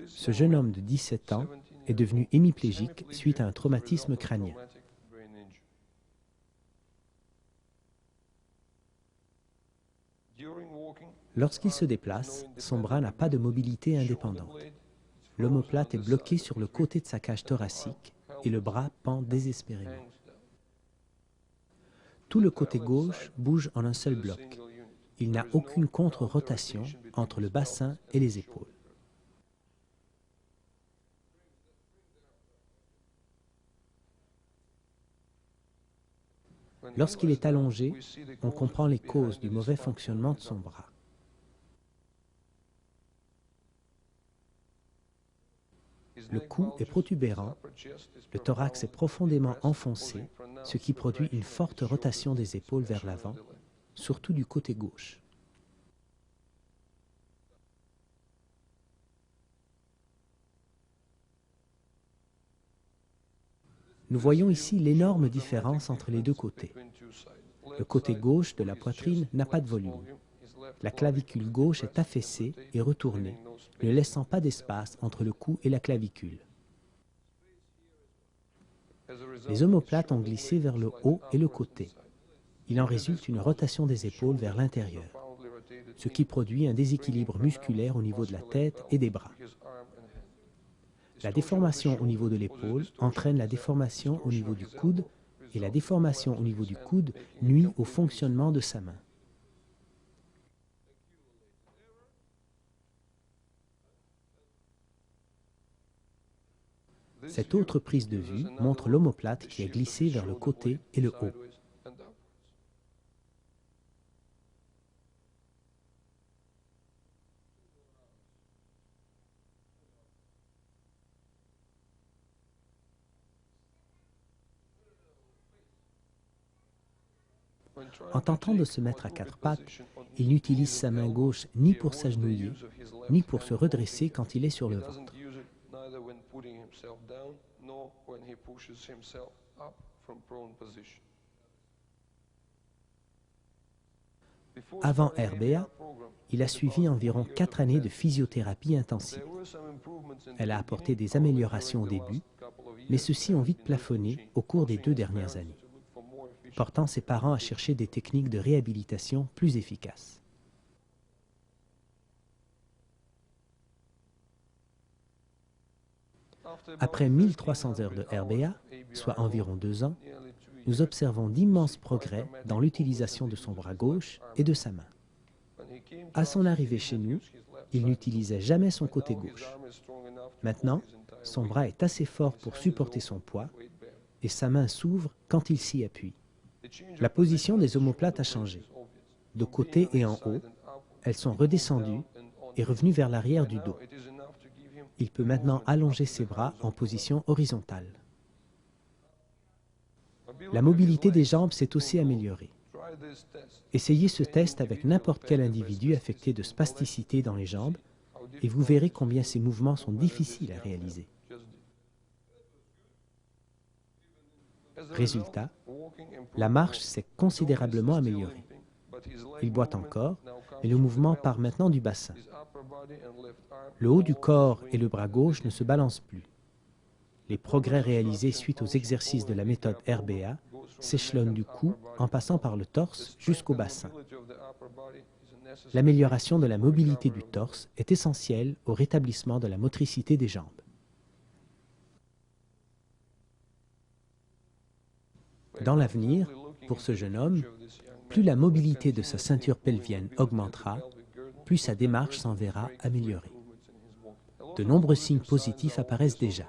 Ce jeune homme de 17 ans est devenu hémiplégique suite à un traumatisme crânien. Lorsqu'il se déplace, son bras n'a pas de mobilité indépendante. L'omoplate est bloqué sur le côté de sa cage thoracique et le bras pend désespérément. Tout le côté gauche bouge en un seul bloc. Il n'a aucune contre-rotation entre le bassin et les épaules. Lorsqu'il est allongé, on comprend les causes du mauvais fonctionnement de son bras. Le cou est protubérant, le thorax est profondément enfoncé, ce qui produit une forte rotation des épaules vers l'avant, surtout du côté gauche. Nous voyons ici l'énorme différence entre les deux côtés. Le côté gauche de la poitrine n'a pas de volume. La clavicule gauche est affaissée et retournée, ne laissant pas d'espace entre le cou et la clavicule. Les omoplates ont glissé vers le haut et le côté. Il en résulte une rotation des épaules vers l'intérieur, ce qui produit un déséquilibre musculaire au niveau de la tête et des bras. La déformation au niveau de l'épaule entraîne la déformation au niveau du coude et la déformation au niveau du coude nuit au fonctionnement de sa main. Cette autre prise de vue montre l'omoplate qui a glissé vers le côté et le haut. En tentant de se mettre à quatre pattes, il n'utilise sa main gauche ni pour s'agenouiller, ni pour se redresser quand il est sur le ventre. Avant RBA, il a suivi environ 4 années de physiothérapie intensive. Elle a apporté des améliorations au début, mais ceux-ci ont vite plafonné au cours des 2 dernières années, portant ses parents à chercher des techniques de réhabilitation plus efficaces. Après 1300 heures de RBA, soit environ 2 ans, nous observons d'immenses progrès dans l'utilisation de son bras gauche et de sa main. À son arrivée chez nous, il n'utilisait jamais son côté gauche. Maintenant, son bras est assez fort pour supporter son poids et sa main s'ouvre quand il s'y appuie. La position des omoplates a changé. De côté et en haut, elles sont redescendues et revenues vers l'arrière du dos. Il peut maintenant allonger ses bras en position horizontale. La mobilité des jambes s'est aussi améliorée. Essayez ce test avec n'importe quel individu affecté de spasticité dans les jambes et vous verrez combien ces mouvements sont difficiles à réaliser. Résultat, la marche s'est considérablement améliorée. Il boite encore, mais le mouvement part maintenant du bassin. Le haut du corps et le bras gauche ne se balancent plus. Les progrès réalisés suite aux exercices de la méthode RBA s'échelonnent du cou en passant par le torse jusqu'au bassin. L'amélioration de la mobilité du torse est essentielle au rétablissement de la motricité des jambes. Dans l'avenir, pour ce jeune homme, plus la mobilité de sa ceinture pelvienne augmentera, plus sa démarche s'en verra améliorée. De nombreux signes positifs apparaissent déjà.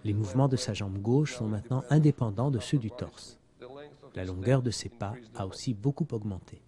Les mouvements de sa jambe gauche sont maintenant indépendants de ceux du torse. La longueur de ses pas a aussi beaucoup augmenté.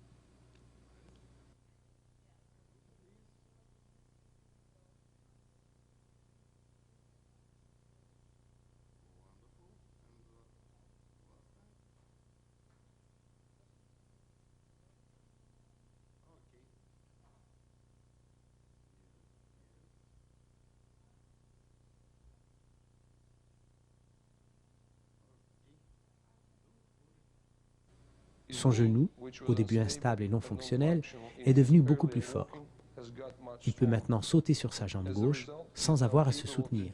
Son genou, au début instable et non fonctionnel, est devenu beaucoup plus fort. Il peut maintenant sauter sur sa jambe gauche sans avoir à se soutenir.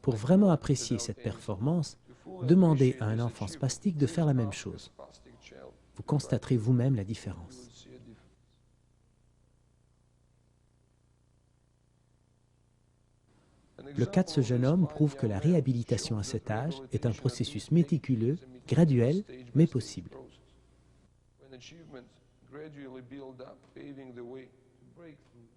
Pour vraiment apprécier cette performance, demandez à un enfant spastique de faire la même chose. Vous constaterez vous-même la différence. Le cas de ce jeune homme prouve que la réhabilitation à cet âge est un processus méticuleux, graduel, mais possible. When achievements gradually build up, paving the way to breakthrough.